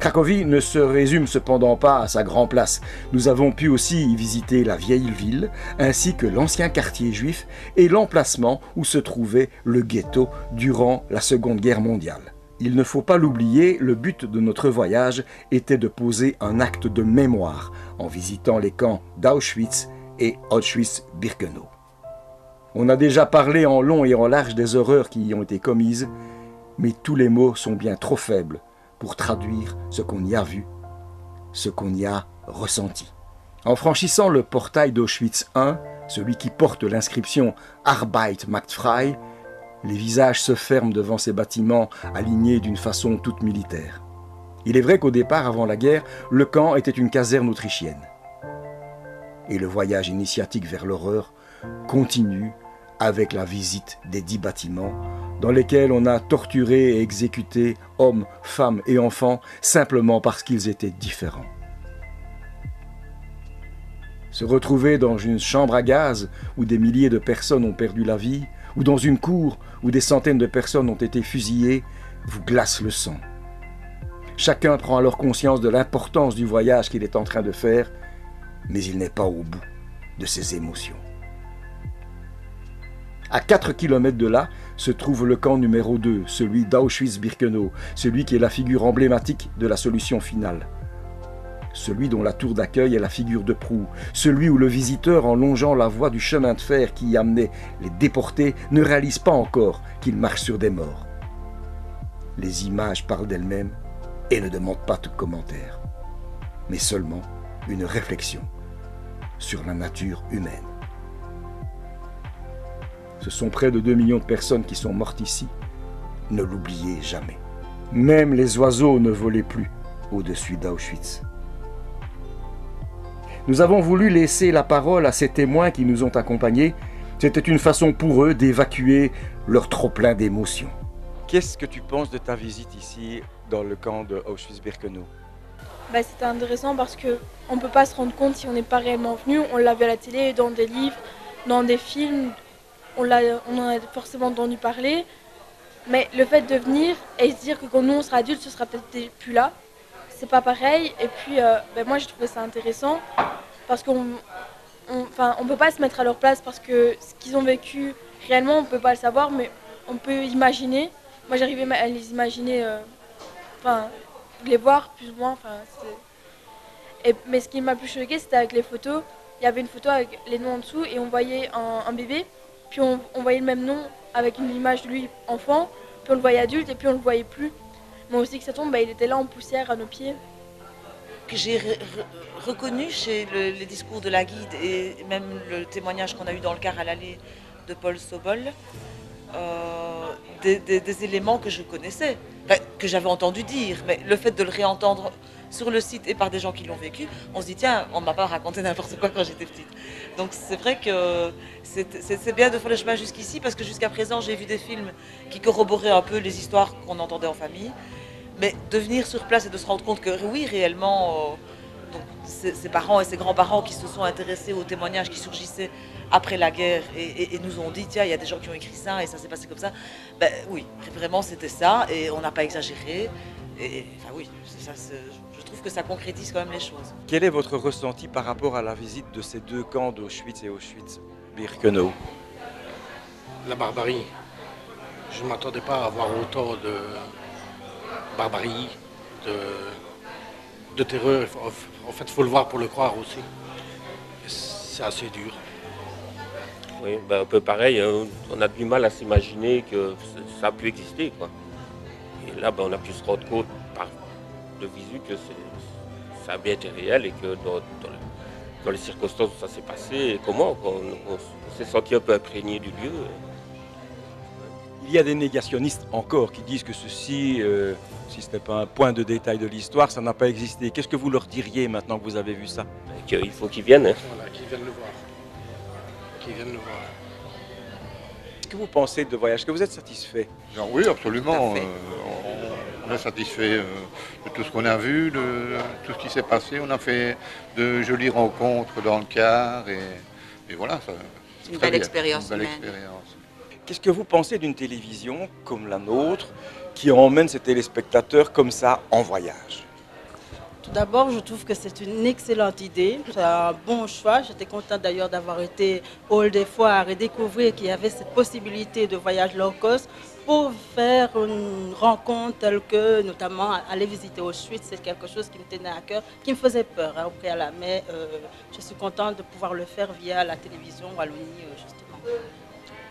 Cracovie ne se résume cependant pas à sa grande place. Nous avons pu aussi y visiter la vieille ville, ainsi que l'ancien quartier juif et l'emplacement où se trouvait le ghetto durant la Seconde Guerre mondiale. Il ne faut pas l'oublier, le but de notre voyage était de poser un acte de mémoire en visitant les camps d'Auschwitz et Auschwitz-Birkenau. On a déjà parlé en long et en large des horreurs qui y ont été commises, mais tous les mots sont bien trop faibles pour traduire ce qu'on y a vu, ce qu'on y a ressenti. En franchissant le portail d'Auschwitz I, celui qui porte l'inscription Arbeit macht frei, les visages se ferment devant ces bâtiments alignés d'une façon toute militaire. Il est vrai qu'au départ, avant la guerre, le camp était une caserne autrichienne. Et le voyage initiatique vers l'horreur continue avec la visite des 10 bâtiments dans lesquels on a torturé et exécuté hommes, femmes et enfants simplement parce qu'ils étaient différents. Se retrouver dans une chambre à gaz où des milliers de personnes ont perdu la vie, ou dans une cour où des centaines de personnes ont été fusillées, vous glace le sang. Chacun prend alors conscience de l'importance du voyage qu'il est en train de faire, mais il n'est pas au bout de ses émotions. À 4 km de là se trouve le camp numéro 2, celui d'Auschwitz-Birkenau, celui qui est la figure emblématique de la solution finale. Celui dont la tour d'accueil est la figure de proue, celui où le visiteur, en longeant la voie du chemin de fer qui y amenait les déportés, ne réalise pas encore qu'il marche sur des morts. Les images parlent d'elles-mêmes et ne demandent pas tout commentaire, mais seulement une réflexion sur la nature humaine. Ce sont près de 2 millions de personnes qui sont mortes ici. Ne l'oubliez jamais. Même les oiseaux ne volaient plus au-dessus d'Auschwitz. Nous avons voulu laisser la parole à ces témoins qui nous ont accompagnés. C'était une façon pour eux d'évacuer leur trop-plein d'émotions. Qu'est-ce que tu penses de ta visite ici dans le camp de Auschwitz-Birkenau? C'était intéressant parce qu'on ne peut pas se rendre compte si on n'est pas réellement venu. On l'a vu à la télé, dans des livres, dans des films. On en a forcément entendu parler, mais le fait de venir et se dire que quand nous on sera adultes, ce sera peut-être plus là, c'est pas pareil. Et puis moi j'ai trouvé ça intéressant parce qu'on peut pas se mettre à leur place parce que ce qu'ils ont vécu réellement on peut pas le savoir, mais on peut imaginer. Moi j'arrivais à les imaginer, les voir plus ou moins. Mais ce qui m'a plus choqué c'était avec les photos. Il y avait une photo avec les noms en dessous et on voyait un bébé. Puis on voyait le même nom avec une image de lui enfant, puis on le voyait adulte et puis on le voyait plus. Mais aussi que ça tombe, il était là en poussière à nos pieds. Que j'ai reconnu chez les discours de la guide et même le témoignage qu'on a eu dans le car à l'aller de Paul Sobol, des éléments que je connaissais, que j'avais entendu dire, mais le fait de le réentendre sur le site et par des gens qui l'ont vécu, on se dit tiens, on ne m'a pas raconté n'importe quoi quand j'étais petite. Donc c'est vrai que c'est bien de faire le chemin jusqu'ici parce que jusqu'à présent j'ai vu des films qui corroboraient un peu les histoires qu'on entendait en famille, mais de venir sur place et de se rendre compte que oui réellement, donc ces parents et ces grands-parents qui se sont intéressés aux témoignages qui surgissaient après la guerre et nous ont dit tiens il y a des gens qui ont écrit ça et ça s'est passé comme ça, oui vraiment c'était ça et on n'a pas exagéré et oui je trouve que ça concrétise quand même les choses. Quel est votre ressenti par rapport à la visite de ces 2 camps d'Auschwitz et Auschwitz-Birkenau? La barbarie. Je ne m'attendais pas à avoir autant de barbarie, de terreur. En fait, il faut le voir pour le croire aussi. C'est assez dur. Oui, un peu pareil, hein. On a du mal à s'imaginer que ça a pu exister, quoi. Et là, on a pu se rendre compte par le visu que ça a bien été réel et que dans les circonstances où ça s'est passé, et comment on s'est senti un peu imprégné du lieu. Il y a des négationnistes encore qui disent que ceci, si ce n'est pas un point de détail de l'histoire, ça n'a pas existé. Qu'est-ce que vous leur diriez maintenant que vous avez vu ça? Il faut qu'ils viennent. Hein. Voilà, qu'ils viennent le voir. Qu'ils viennent le voir. Qu'est-ce que vous pensez de voyage? Est-ce que vous êtes satisfait? Oui, absolument. On est satisfait de tout ce qu'on a vu, de tout ce qui s'est passé. On a fait de jolies rencontres dans le car et voilà. C'est une belle expérience humaine. Qu'est-ce que vous pensez d'une télévision comme la nôtre qui emmène ses téléspectateurs comme ça en voyage? Tout d'abord, je trouve que c'est une excellente idée, c'est un bon choix. J'étais contente d'ailleurs d'avoir été au hall des foires et découvrir qu'il y avait cette possibilité de voyage low cost pour faire une rencontre telle que, notamment, aller visiter Auschwitz. C'est quelque chose qui me tenait à cœur, qui me faisait peur au préalable. Mais je suis contente de pouvoir le faire via la télévision Wallonie, justement.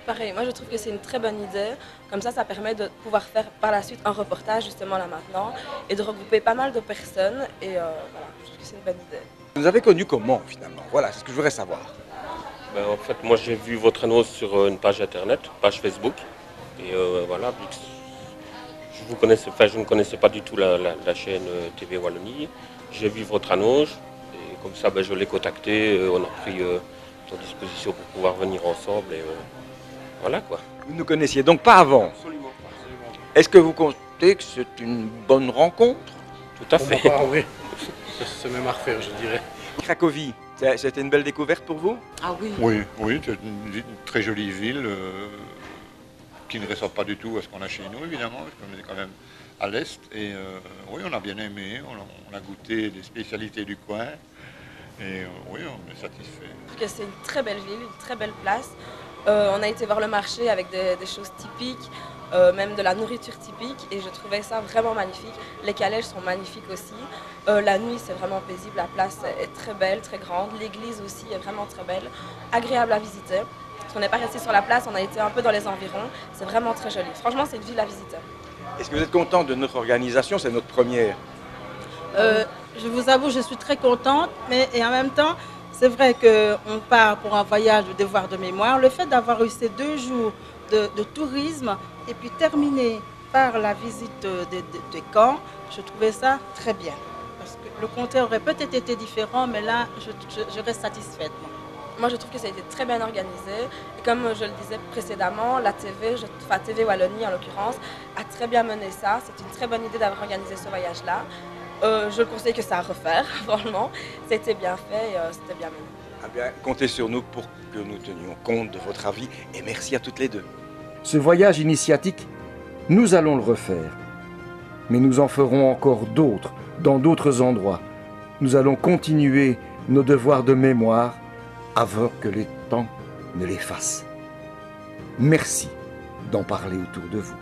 Pareil, moi je trouve que c'est une très bonne idée. Comme ça permet de pouvoir faire par la suite un reportage justement là maintenant et de regrouper pas mal de personnes. Et voilà, je trouve que c'est une bonne idée. Vous nous avez connu comment finalement? Voilà, c'est ce que je voudrais savoir. Ben, en fait, moi j'ai vu votre annonce sur une page internet, page Facebook. Et voilà, vu que je ne connaissais pas du tout la chaîne TV Wallonie. J'ai vu votre annonce et comme ça ben, je l'ai contacté. On a pris ton disposition pour pouvoir venir ensemble. Et, voilà quoi. Vous ne connaissiez donc pas avant? Absolument pas. Absolument pas. Est-ce que vous comptez que c'est une bonne rencontre? Tout à Pour fait. ma part, oui. C'est même à refaire, je dirais. Cracovie, c'était une belle découverte pour vous? Ah oui. Oui, oui, c'est une très jolie ville qui ne ressemble pas du tout à ce qu'on a chez nous, évidemment, parce qu'on est quand même à l'est. Et oui, on a bien aimé, on a goûté des spécialités du coin. Et oui, on est satisfait. C'est une très belle ville, une très belle place. On a été voir le marché avec des choses typiques, même de la nourriture typique, et je trouvais ça vraiment magnifique. Les calèches sont magnifiques aussi. La nuit, c'est vraiment paisible, la place est très belle, très grande. L'église aussi est vraiment très belle, agréable à visiter. Parce qu'on n'est pas resté sur la place, on a été un peu dans les environs. C'est vraiment très joli. Franchement, c'est une ville à visiter. Est-ce que vous êtes content de notre organisation? C'est notre première. Je vous avoue, je suis très contente, et en même temps, c'est vrai qu'on part pour un voyage de devoir de mémoire. Le fait d'avoir eu ces 2 jours de tourisme et puis terminer par la visite des camps, je trouvais ça très bien. Parce que le compteur aurait peut-être été différent, mais là, je reste satisfaite. Moi, je trouve que ça a été très bien organisé. Et comme je le disais précédemment, la TV, TV Wallonie en l'occurrence, a très bien mené ça. C'est une très bonne idée d'avoir organisé ce voyage-là. Je conseille que ça à refaire, franchement. C'était bien fait, c'était bien mené. Ah bien, comptez sur nous pour que nous tenions compte de votre avis et merci à toutes les deux. Ce voyage initiatique, nous allons le refaire. Mais nous en ferons encore d'autres, dans d'autres endroits. Nous allons continuer nos devoirs de mémoire avant que les temps ne les fassent. Merci d'en parler autour de vous.